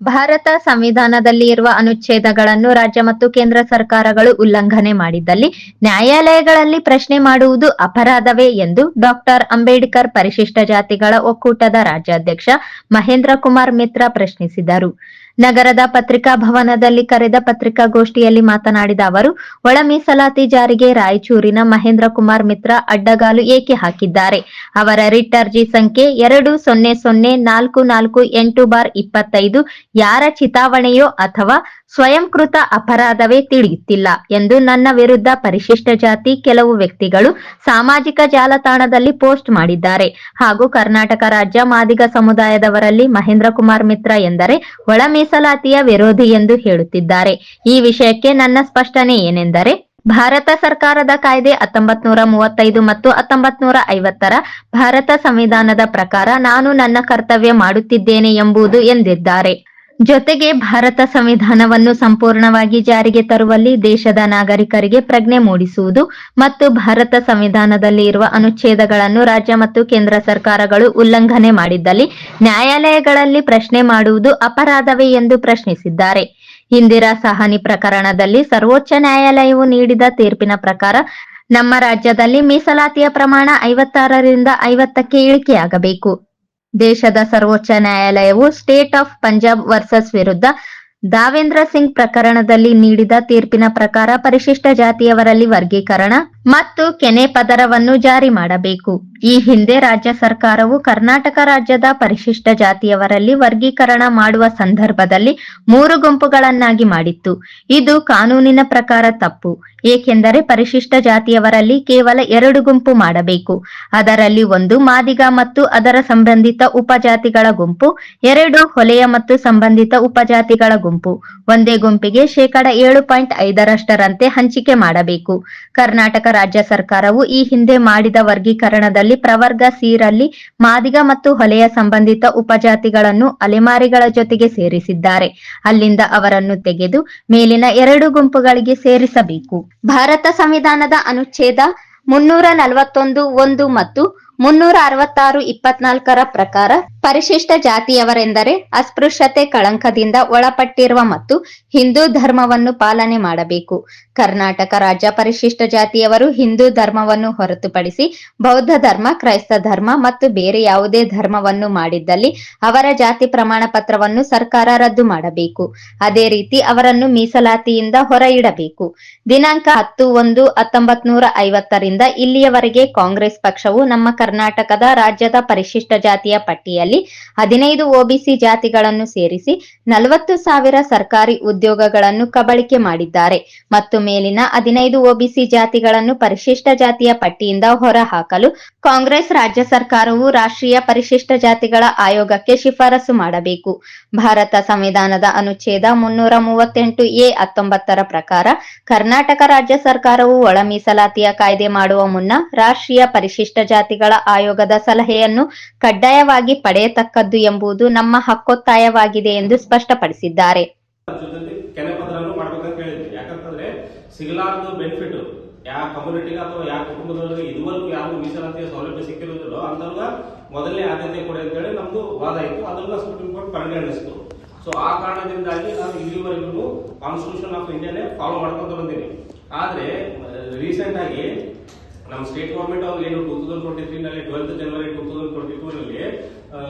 ಭಾರತ ಸಂವಿಧಾನದಲ್ಲಿ ಇರುವ ಅನುಚ್ಛೇದಗಳನ್ನು ರಾಜ್ಯ ಮತ್ತು ಕೇಂದ್ರ ಸರ್ಕಾರಗಳು ಉಲ್ಲಂಘನೆ ಮಾಡಿದ್ದಲ್ಲಿ ನ್ಯಾಯಾಲಯಗಳಲ್ಲಿ ಪ್ರಶ್ನೆ ಮಾಡುವುದು ಅಪರಾಧವೇ ಎಂದು ಡಾಕ್ಟರ್ ಅಂಬೇಡ್ಕರ್ ಪರಿಶಿಷ್ಟ ಜಾತಿಗಳ ಒಕ್ಕೂಟದ ರಾಜ್ಯಾಧ್ಯಕ್ಷ ಮಹೇಂದ್ರ ಕುಮಾರ್ ಮಿತ್ರ ಪ್ರಶ್ನಿಸಿದರು. ನಗರದ ಪತ್ರಿಕಾ ಭವನದಲ್ಲಿ ಕರೆದ ಪತ್ರಿಕಾಗೋಷ್ಠಿಯಲ್ಲಿ ಮಾತನಾಡಿದ ಅವರು, ಒಳ ಮೀಸಲಾತಿ ಜಾರಿಗೆ ರಾಯಚೂರಿನ ಮಹೇಂದ್ರ ಕುಮಾರ್ ಮಿತ್ರ ಅಡ್ಡಗಾಲು ಏಕೆ ಹಾಕಿದ್ದಾರೆ? ಅವರ ರಿಟ್ ಅರ್ಜಿ ಸಂಖ್ಯೆ 200448/25 ಯಾರ ಚಿತಾವಣೆಯೋ ಅಥವಾ ಸ್ವಯಂಕೃತ ಅಪರಾಧವೇ ತಿಳಿಯುತ್ತಿಲ್ಲ ಎಂದು ನನ್ನ ವಿರುದ್ಧ ಪರಿಶಿಷ್ಟ ಜಾತಿ ಕೆಲವು ವ್ಯಕ್ತಿಗಳು ಸಾಮಾಜಿಕ ಜಾಲತಾಣದಲ್ಲಿ ಪೋಸ್ಟ್ ಮಾಡಿದ್ದಾರೆ ಹಾಗೂ ಕರ್ನಾಟಕ ರಾಜ್ಯ ಮಾದಿಗ ಸಮುದಾಯದವರಲ್ಲಿ ಮಹೇಂದ್ರ ಕುಮಾರ್ ಮಿತ್ರ ಎಂದರೆ ಒಳ ಮೀಸಲಾತಿಯ ವಿರೋಧಿ ಎಂದು ಹೇಳುತ್ತಿದ್ದಾರೆ. ಈ ವಿಷಯಕ್ಕೆ ನನ್ನ ಸ್ಪಷ್ಟನೆ ಏನೆಂದರೆ, ಭಾರತ ಸರ್ಕಾರದ ಕಾಯ್ದೆ 1935 ಮತ್ತು 1950ರ ಭಾರತ ಸಂವಿಧಾನದ ಪ್ರಕಾರ ನಾನು ನನ್ನ ಕರ್ತವ್ಯ ಮಾಡುತ್ತಿದ್ದೇನೆ ಎಂಬುದು ಎಂದಿದ್ದಾರೆ. ಜೊತೆಗೆ ಭಾರತ ಸಂವಿಧಾನವನ್ನು ಸಂಪೂರ್ಣವಾಗಿ ಜಾರಿಗೆ ತರುವಲ್ಲಿ ದೇಶದ ನಾಗರಿಕರಿಗೆ ಪ್ರಜ್ಞೆ ಮೂಡಿಸುವುದು ಮತ್ತು ಭಾರತ ಸಂವಿಧಾನದಲ್ಲಿ ಇರುವ ಅನುಚ್ಛೇದಗಳನ್ನು ರಾಜ್ಯ ಮತ್ತು ಕೇಂದ್ರ ಸರ್ಕಾರಗಳು ಉಲ್ಲಂಘನೆ ಮಾಡಿದ್ದಲ್ಲಿ ನ್ಯಾಯಾಲಯಗಳಲ್ಲಿ ಪ್ರಶ್ನೆ ಮಾಡುವುದು ಅಪರಾಧವೇ ಎಂದು ಪ್ರಶ್ನಿಸಿದ್ದಾರೆ. ಇಂದಿರಾ ಸಹಾನಿ ಪ್ರಕರಣದಲ್ಲಿ ಸರ್ವೋಚ್ಚ ನ್ಯಾಯಾಲಯವು ನೀಡಿದ ತೀರ್ಪಿನ ಪ್ರಕಾರ ನಮ್ಮ ರಾಜ್ಯದಲ್ಲಿ ಮೀಸಲಾತಿಯ ಪ್ರಮಾಣ 56ರಿಂದ 50ಕ್ಕೆ ಇಳಿಕೆಯಾಗಬೇಕು. ದೇಶದ ಸರ್ವೋಚ್ಚ ನ್ಯಾಯಾಲಯವು ಸ್ಟೇಟ್ ಆಫ್ ಪಂಜಾಬ್ ವರ್ಸಸ್ ವಿರುದ್ಧ ದಾವೇಂದ್ರ ಸಿಂಗ್ ಪ್ರಕರಣದಲ್ಲಿ ನೀಡಿದ ತೀರ್ಪಿನ ಪ್ರಕಾರ ಪರಿಶಿಷ್ಟ ಜಾತಿಯವರಲ್ಲಿ ವರ್ಗೀಕರಣ ಮತ್ತು ಕೆನೆ ಪದರವನ್ನು ಜಾರಿ ಮಾಡಬೇಕು. ಈ ಹಿಂದೆ ರಾಜ್ಯ ಸರ್ಕಾರವು ಕರ್ನಾಟಕ ರಾಜ್ಯದ ಪರಿಶಿಷ್ಟ ಜಾತಿಯವರಲ್ಲಿ ವರ್ಗೀಕರಣ ಮಾಡುವ ಸಂದರ್ಭದಲ್ಲಿ 3 ಗುಂಪುಗಳನ್ನಾಗಿ ಮಾಡಿತ್ತು. ಇದು ಕಾನೂನಿನ ಪ್ರಕಾರ ತಪ್ಪು. ಏಕೆಂದರೆ ಪರಿಶಿಷ್ಟ ಜಾತಿಯವರಲ್ಲಿ ಕೇವಲ 2 ಗುಂಪು ಮಾಡಬೇಕು. ಅದರಲ್ಲಿ 1 ಮಾದಿಗ ಮತ್ತು ಅದರ ಸಂಬಂಧಿತ ಉಪಜಾತಿಗಳ ಗುಂಪು, 2 ಹೊಲೆಯ ಮತ್ತು ಸಂಬಂಧಿತ ಉಪಜಾತಿಗಳ ಗುಂಪು. ಒಂದೇ ಗುಂಪಿಗೆ 7.5% ಹಂಚಿಕೆ ಮಾಡಬೇಕು. ಕರ್ನಾಟಕ ರಾಜ್ಯ ಸರ್ಕಾರವು ಈ ಹಿಂದೆ ಮಾಡಿದ ವರ್ಗೀಕರಣದಲ್ಲಿ ಪ್ರವರ್ಗ ಸಿ ರಲ್ಲಿ ಮಾದಿಗ ಮತ್ತು ಹೊಲೆಯ ಸಂಬಂಧಿತ ಉಪಜಾತಿಗಳನ್ನು ಅಲೆಮಾರಿಗಳ ಜೊತೆಗೆ ಸೇರಿಸಿದ್ದಾರೆ. ಅಲ್ಲಿಂದ ಅವರನ್ನು ತೆಗೆದು ಮೇಲಿನ 2 ಗುಂಪುಗಳಿಗೆ ಸೇರಿಸಬೇಕು. ಭಾರತ ಸಂವಿಧಾನದ ಅನುಚ್ಛೇದ 341(1) ಮತ್ತು 366(24) ಪ್ರಕಾರ ಪರಿಶಿಷ್ಟ ಜಾತಿಯವರೆಂದರೆ ಅಸ್ಪೃಶ್ಯತೆ ಕಳಂಕದಿಂದ ಒಳಪಟ್ಟಿರುವ ಮತ್ತು ಹಿಂದೂ ಧರ್ಮವನ್ನು ಪಾಲನೆ ಮಾಡಬೇಕು. ಕರ್ನಾಟಕ ರಾಜ್ಯ ಪರಿಶಿಷ್ಟ ಜಾತಿಯವರು ಹಿಂದೂ ಧರ್ಮವನ್ನು ಹೊರತುಪಡಿಸಿ ಬೌದ್ಧ ಧರ್ಮ, ಕ್ರೈಸ್ತ ಧರ್ಮ ಮತ್ತು ಬೇರೆ ಯಾವುದೇ ಧರ್ಮವನ್ನು ಮಾಡಿದ್ದಲ್ಲಿ ಅವರ ಜಾತಿ ಪ್ರಮಾಣ ಪತ್ರವನ್ನು ಸರ್ಕಾರ ರದ್ದು ಮಾಡಬೇಕು. ಅದೇ ರೀತಿ ಅವರನ್ನು ಮೀಸಲಾತಿಯಿಂದ ಹೊರ ಇಡಬೇಕು. ದಿನಾಂಕ 10/1/1950ರಿಂದ ಇಲ್ಲಿಯವರೆಗೆ ಕಾಂಗ್ರೆಸ್ ಪಕ್ಷವು ನಮ್ಮ ಕರ್ನಾಟಕದ ರಾಜ್ಯದ ಪರಿಶಿಷ್ಟ ಜಾತಿಯ ಪಟ್ಟಿಯಲ್ಲಿ 15 ಒಬಿಸಿ ಜಾತಿಗಳನ್ನು ಸೇರಿಸಿ 40,000 ಸರ್ಕಾರಿ ಉದ್ಯೋಗಗಳನ್ನು ಕಬಳಿಕೆ ಮಾಡಿದ್ದಾರೆ ಮತ್ತು ಮೇಲಿನ 15 ಒಬಿಸಿ ಜಾತಿಗಳನ್ನು ಪರಿಶಿಷ್ಟ ಜಾತಿಯ ಪಟ್ಟಿಯಿಂದ ಹೊರಹಾಕಲು ಕಾಂಗ್ರೆಸ್ ರಾಜ್ಯ ಸರ್ಕಾರವು ರಾಷ್ಟ್ರೀಯ ಪರಿಶಿಷ್ಟ ಜಾತಿಗಳ ಆಯೋಗಕ್ಕೆ ಶಿಫಾರಸು ಮಾಡಬೇಕು. ಭಾರತ ಸಂವಿಧಾನದ ಅನುಚ್ಛೇದ 338(a)(19) ಪ್ರಕಾರ ಕರ್ನಾಟಕ ರಾಜ್ಯ ಸರ್ಕಾರವು ಒಳ ಮೀಸಲಾತಿಯ ಕಾಯ್ದೆ ಮಾಡುವ ಮುನ್ನ ರಾಷ್ಟ್ರೀಯ ಪರಿಶಿಷ್ಟ ಜಾತಿಗಳ ಆಯೋಗದ ಸಲಹೆಯನ್ನು ಕಡ್ಡಾಯವಾಗಿ ಪಡೆಯತಕ್ಕದ್ದು ಎಂಬುದು ನಮ್ಮ ಹಕ್ಕೊತ್ತಾಯವಾಗಿದೆ ಎಂದು ಸ್ಪಷ್ಟಪಡಿಸಿದ್ದಾರೆ. ಸಿಗಲಾರದು ಬೆನಿಫಿಟ್ ಯಾವ ಕಮ್ಯುನಿಟಿಗೆ ಅಥವಾ ಯಾವ ಕುಟುಂಬದವರಿಗೆ ಇದುವರೆಗೂ ಯಾರು ಮೀಸಲಾತಿಯ ಸೌಲಭ್ಯ ಸಿಕ್ಕಿರೋದಿಲ್ಲೋ ಅಂತವ್ರಿಗೆ ಮೊದಲನೇ ಆದ್ಯತೆ ಕೊಡಿ ಅಂತೇಳಿ ನಮ್ದು ವಾದ ಇತ್ತು. ಅದನ್ನ ಸುಪ್ರೀಂ ಕೋರ್ಟ್ ಪರಿಗಣಿಸಿತು. ಸೊ ಆ ಕಾರಣದಿಂದಾಗಿ ನಾನು ಇಲ್ಲಿವರೆಗೂ ಕಾನ್ಸ್ಟಿಟ್ಯೂಷನ್ ಆಫ್ ಇಂಡಿಯಾನೇ ಫಾಲೋ ಮಾಡ್ಕೊಂಡು ಬಂದೀನಿ. ಆದ್ರೆ ರೀಸೆಂಟ್ ಆಗಿ ನಮ್ಮ ಸ್ಟೇಟ್ ಗವರ್ಮೆಂಟ್ ಅವ್ರು ಏನು 2023 ನಲ್ಲಿ 12th ಜನವರಿ 2022 ನಲ್ಲಿ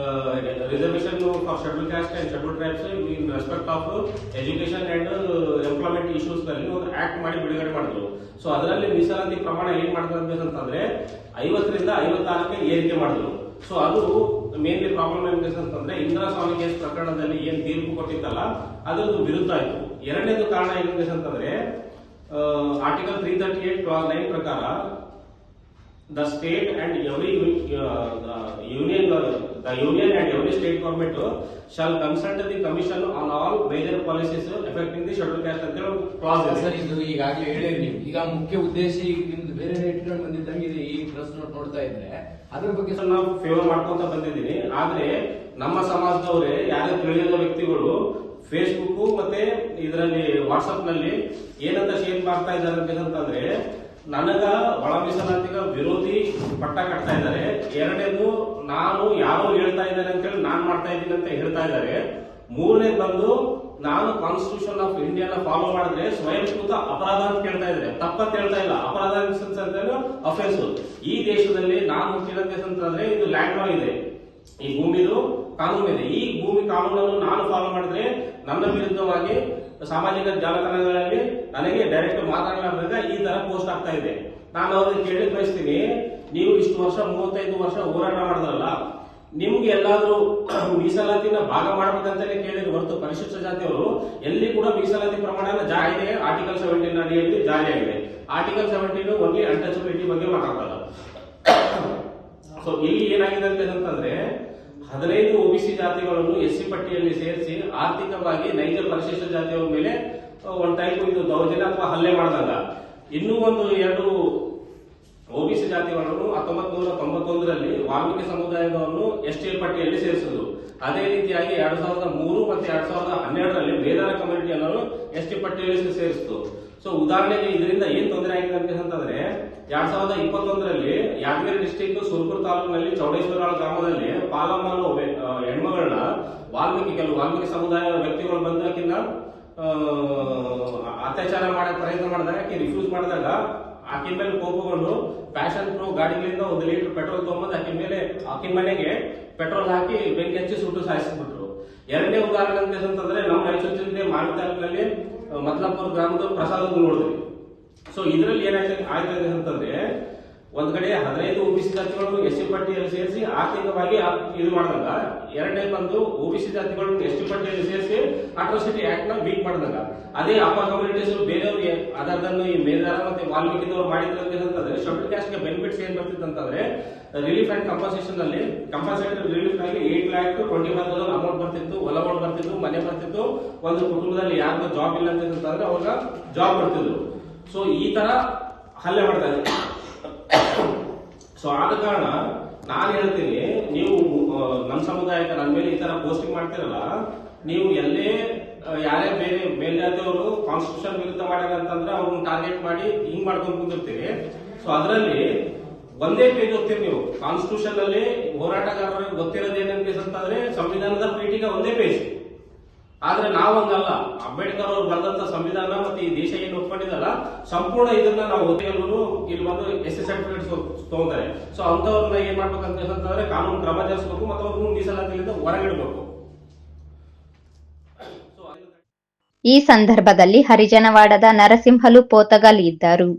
reservation for schedule caste and schedule tribes in respect of education and employment issues ನಲ್ಲಿ ಒಂದು ಆಕ್ಟ್ ಮಾಡಿ ಬಿಡುಗಡೆ ಮಾಡಿದ್ರು. ಸೊ ಅದರಲ್ಲಿ ಮೀಸಲಾತಿ ಪ್ರಮಾಣ ಏನ್ ಮಾಡ್ತಾರೆ ಅಂತಂದ್ರೆ 50ರಿಂದ 56ಕ್ಕೆ ಏರಿಕೆ ಮಾಡಿದ್ರು. ಸೊ ಅದು ಮೇನ್ಲಿ ಪ್ರಾಬ್ಲಮ್ ಏನಿದೆ ಇಂದಿರಾ ಸ್ವಾಮಿ ಕೇಸ್ ಪ್ರಕರಣದಲ್ಲಿ ಏನ್ ತೀರ್ಪು ಕೊಟ್ಟಿತ್ತಲ್ಲ ಅದರದ್ದು ವಿರುದ್ಧ ಆಯ್ತು. ಎರಡನೇದು ಕಾರಣ ಏನಿದೆ ಅಂತಂದ್ರೆ ಆರ್ಟಿಕಲ್ 338 ಕ್ಲಾಸ್ 9 ಪ್ರಕಾರ the state and every the union and every state government shall consult the commission on all major policies affecting the scheduled caste ಅಂತ ಹೇಳಿ ಕ್ಲಾಸ್ ಇದೆ. ಸರ್, ಇದು ಈಗಾಗಲೇ ಹೇಳಿರಿ ನೀವು. ಈಗ ಮುಖ್ಯ ಉದ್ದೇಶ ಈಗ ನಿಮ್ದು ಬೇರೆ ಇಟ್ಕೊಂಡು ಬಂದಿದ್ದಂಗೆ ಇದೆ. ಈ ಪ್ರೆಸ್ ನೋಟ್ ನೋಡ್ತಾ ಇದ್ರೆ ಅದ್ರ ಬಗ್ಗೆ ನಾವು ಫೇವರ್ ಮಾಡ್ಕೊಂತ ಬಂದಿದ್ದೀನಿ. ಆದ್ರೆ ನಮ್ಮ ಸಮಾಜದವರೇ ಯಾರೇ ತಿಳಿಯದ ವ್ಯಕ್ತಿಗಳು ಫೇಸ್ಬುಕ್ ಮತ್ತೆ ಇದರಲ್ಲಿ ವಾಟ್ಸ್ಆಪ್ ನಲ್ಲಿ ಏನಂತ ಶೇರ್ ಮಾಡ್ತಾ ಇದ್ದಾರೆ ಅಂತಂದ್ರೆ ನನಗ ಒಳ ಮೀಸಲಾತಿಗ ವಿರೋಧಿ ಪಟ್ಟ ಕಟ್ತಾ ಇದ್ದಾರೆ. ಎರಡನೇದು ನಾನು ಯಾರೋ ಹೇಳ್ತಾ ಇದ್ದಾರೆ ಅಂತೇಳಿ ನಾನ್ ಮಾಡ್ತಾ ಇದ್ದೀನಿ ಅಂತ ಹೇಳ್ತಾ ಇದ್ದಾರೆ. ಮೂರನೇ ಬಂದು ನಾನು ಕಾನ್ಸ್ಟಿಟ್ಯೂಷನ್ ಆಫ್ ಇಂಡಿಯಾನ ಫಾಲೋ ಮಾಡಿದ್ರೆ ಸ್ವಯಂಕೃತ ಅಪರಾಧ ಅಂತ ಕೇಳ್ತಾ ಇದ್ರೆ, ತಪ್ಪಂತ ಹೇಳ್ತಾ ಇಲ್ಲ. ಅಪರಾಧ ಅಂತಂದ್ರೆ ಅಫೆನ್ಸ್. ಈ ದೇಶದಲ್ಲಿ ನಾನು ಕೇಳೋದಂತಂದ್ರೆ ಇದು ಲ್ಯಾಂಡ್ ಲಾ ಇದೆ, ಈ ಭೂಮಿದು ಕಾನೂನು ಇದೆ. ಈ ಭೂಮಿ ಕಾನೂನನ್ನು ನಾನು ಫಾಲೋ ಮಾಡಿದ್ರೆ ನನ್ನ ವಿರುದ್ಧವಾಗಿ ಸಾಮಾಜಿಕ ಜಾಲತಾಣಗಳಲ್ಲಿ ನನಗೆ ಡೈರೆಕ್ಟ್ ಮಾತಾಡಲಾರ್ದಾಗ ಈ ತರ ಪೋಸ್ಟ್ ಆಗ್ತಾ ಇದೆ. ನಾನು ಅವ್ರಿಗೆ ಕೇಳಿ ಬಯಸ್ತೀನಿ, ನೀವು ಇಷ್ಟು ವರ್ಷ 35 ವರ್ಷ ಹೋರಾಟ ಮಾಡಿದ್ರಲ್ಲ, ನಿಮ್ಗೆ ಎಲ್ಲಾದ್ರೂ ಮೀಸಲಾತಿನ ಭಾಗ ಮಾಡ್ಬೇಕಂತಾನೆ ಕೇಳಿದ್ರು ಹೊರತು ಪರಿಶಿಷ್ಟ ಜಾತಿಯವರು ಎಲ್ಲಿ ಕೂಡ ಮೀಸಲಾತಿ ಪ್ರಮಾಣ ಜಾರಿ ಇದೆ. ಆರ್ಟಿಕಲ್ 17 ಅಡಿಯಲ್ಲಿ ಜಾರಿಯಾಗಿದೆ. ಆರ್ಟಿಕಲ್ 17 ಓನ್ಲಿ ಅನ್ಟಚಬಿಲಿಟಿ ಬಗ್ಗೆ ಮಾತಾಡ್ತಾರೆ. ಸೊ ಇಲ್ಲಿ ಏನಾಗಿದೆ ಅಂತಂದ್ರೆ 15 ಒಬಿಸಿ ಜಾತಿಗಳನ್ನು ಎಸ್ಸಿ ಪಟ್ಟಿಯಲ್ಲಿ ಸೇರಿಸಿ ಆರ್ಥಿಕವಾಗಿ ನೈಜ ಪರಿಶಿಷ್ಟ ಜಾತಿಯವರ ಮೇಲೆ ಒಂದು ಟೈಪ್ ಇದು ದೌರ್ಜನ್ಯ ಅಥವಾ ಹಲ್ಲೆ ಮಾಡಿದಾಗ, ಇನ್ನೂ ಒಂದು 2 ಒಬಿಸಿ ಜಾತಿಗಳನ್ನು 1991ರಲ್ಲಿ ವಾಲ್ಮೀಕಿ ಸಮುದಾಯದವನ್ನು ಎಸ್ಟಿ ಪಟ್ಟಿಯಲ್ಲಿ ಸೇರಿಸುವುದು. ಅದೇ ರೀತಿಯಾಗಿ 2003 ಮತ್ತು 2012ರಲ್ಲಿ ಬೇದಾರ ಕಮ್ಯುನಿಟಿಯನ್ನು ಎಸ್ಟಿ ಪಟ್ಟಿಯಲ್ಲಿ ಸೇರಿಸಿತು. ಸೊ ಉದಾಹರಣೆಗೆ ಇದರಿಂದ ಏನ್ ತೊಂದರೆ ಆಗಿದೆ ಅಂತಂದ್ರೆ 2021ರಲ್ಲಿ ಯಾದಗಿರಿ ಡಿಸ್ಟಿಕ್ ಸುರಪುರ ತಾಲೂಕಿನಲ್ಲಿ ಚೌಡೇಶ್ವರ ಗ್ರಾಮದಲ್ಲಿ ಪಾಲಮ್ಮ ಹೆಣ್ಮಗಳನ್ನ ಕೆಲವು ವಾಲ್ಮೀಕಿ ಸಮುದಾಯದ ವ್ಯಕ್ತಿಗಳು ಬಂದಾಕಿನ ಅತ್ಯಾಚಾರ ಮಾಡಕ್ ಪ್ರಯತ್ನ ಮಾಡಿದಾಗ ಆಕೆ ರಿಫ್ಯೂಸ್ ಮಾಡಿದಾಗ ಆಕಿನ ಮೇಲೆ ಕೋಪಗೊಂಡು ಪ್ಯಾಷನ್ ಪ್ರೋ ಗಾಡಿಗಳಿಂದ 1 ಲೀಟರ್ ಪೆಟ್ರೋಲ್ ತಗೊಂಬಂದು ಆಕಿನ ಮನೆಗೆ ಪೆಟ್ರೋಲ್ ಹಾಕಿ ಬೆಂಕಿ ಹಚ್ಚಿ ಸುಟ್ಟು ಸಾಯಿಸಿಬಿಟ್ರು. ಎರಡನೇ ಉದಾಹರಣೆ ಅಂತಂದ್ರೆ ನಮ್ಮ ರಾಯಚೂರು ಜಿಲ್ಲೆ ಮಾಣಿ ತಾಲೂಕಿನಲ್ಲಿ ಮತ್ಲಾಪುರ ಗ್ರಾಮದ ಪ್ರಸಾದ ನೋಡಿದ್ವಿ. ಸೊ ಇದರಲ್ಲಿ ಆಯ್ತದೆ ಅಂತಂದ್ರೆ ಒಂದ್ ಕಡೆ 15 ಒಬಿಸಿ ಜಾತಿಗಳನ್ನು ಎಸ್ಟಿ ಪಟ್ಟಿಯಲ್ಲಿ ಸೇರಿಸಿ ಆರ್ಥಿಕವಾಗಿ ಇದು ಮಾಡಿದಾಗ, ಎರಡನೇ ಬಂದು ಒಬಿಸಿ ಜಾತಿಗಳನ್ನು ಎಸ್ಟಿ ಪಟ್ಟಿಯಲ್ಲಿ ಸೇರಿಸಿ ಅಟ್ರಾಸಿಟಿ ಆಕ್ಟ್ ನ ಬೀಟ್ ಮಾಡಿದಾಗ, ಅದೇ ಅಪರ್ ಕಮ್ಯುನಿಟೀಸ್ ಬೇರೆಯವ್ರಿಗೆ ಅದನ್ನು ಈ ಮೇಲ್ದಾರ ಮತ್ತೆ ವಾಲ್ಮೀಕಿದವ್ರು ಮಾಡಿದ್ರೆ ಅಂತಂದ್ರೆ ಶೆಡ್ಯೂಲ್ ಕ್ಯಾಸ್ಟ್ ಗೆ ಬೆನಿಫಿಟ್ಸ್ ಏನ್ ಬರ್ತಿತ್ತು ಅಂತಂದ್ರೆ ರಿಲೀಫ್ ಅಂಡ್ ಕಂಪನ್ಸೇಷನ್ ಅಲ್ಲಿ ಕಂಪನ್ಸೇಟರಿ ರಿಲೀಫ್ ಆಗಿ 8,25,000 ಅಮೌಂಟ್ ಬರ್ತಿತ್ತು, ಹೊಲ ಬರ್ತಿತ್ತು, ಮನೆ ಬರ್ತಿತ್ತು. ಒಂದು ಕುಟುಂಬದಲ್ಲಿ ಯಾರಿಗೂ ಜಾಬ್ ಇಲ್ಲ ಅಂತಂದ್ರೆ ಅವಾಗ ಜಾಬ್ ಬರ್ತಿದ್ರು. ಸೊ ಈ ತರ ಹಲ್ಲೆ ಮಾಡ್ತಾರೆ. ಸೊ ಆದ ಕಾರಣ ನಾನು ಹೇಳ್ತೀನಿ, ನೀವು ನಮ್ಮ ಸಮುದಾಯಕ್ಕೆ ನನ್ನ ಮೇಲೆ ಈ ತರ ಪೋಸ್ಟಿಂಗ್ ಮಾಡ್ತಿರಲ್ಲ, ನೀವು ಎಲ್ಲೇ ಯಾರೇ ಬೇರೆ ಮೇಲ್ಜಾತಿಯವರು ಕಾನ್ಸ್ಟಿಟ್ಯೂಷನ್ ವಿರುದ್ಧ ಮಾಡ್ಯಾರ ಅಂತಂದ್ರೆ ಅವ್ರನ್ನ ಟಾರ್ಗೆಟ್ ಮಾಡಿ ಹಿಂಗ್ ಮಾಡ್ಕೊಂಡು ಕುಂದಿರ್ತೀರಿ. ಸೊ ಅದರಲ್ಲಿ ಒಂದೇ ಪೇಜ್ ಓದ್ತೀರಿ ನೀವು. ಕಾನ್ಸ್ಟಿಟ್ಯೂಷನ್ ಅಲ್ಲಿ ಹೋರಾಟಗಾರರಿಗೆ ಗೊತ್ತಿರೋದು ಏನಂತಂದ್ರೆ ಸಂವಿಧಾನದ ಪೀಠಿಗೆ ಒಂದೇ ಪೇಜ್. ಆದ್ರೆ ನಾವಂಗಲ್ಲ, ಅಂಬೇಡ್ಕರ್ ಅವರು ಬರೆದಂತ ಸಂವಿಧಾನ ಮತ್ತೆ ಈ ದೇಶ ಏನು ಒಪ್ಕೊಂಡಿದಲ್ಲ ಸಂಪೂರ್ಣ ಇದನ್ನ ನಾವು ಓದಿಗಳು ಇಲ್ಲಿ ಬಂದು ಎಸ್ಸಿ ಸರ್ಟಿಫಿಕೇಟ್ಸ್ ತಗೊಂತಾರೆ. ಸೊ ಅಂತವ್ರನ್ನ ಏನ್ ಮಾಡ್ಬೇಕಂತಂದ್ರೆ ಕಾನೂನು ಕ್ರಮ ಜರುಗಿಸಬೇಕು ಮತ್ತು ಅವ್ರನ್ನ ಮೀಸಲಾತಿಯಿಂದ ಹೊರಗಿಡಬೇಕು. ಈ ಸಂದರ್ಭದಲ್ಲಿ ಹರಿಜನವಾಡದ ನರಸಿಂಹಲು ಪೋತಗಲ್ ಇದ್ದರು.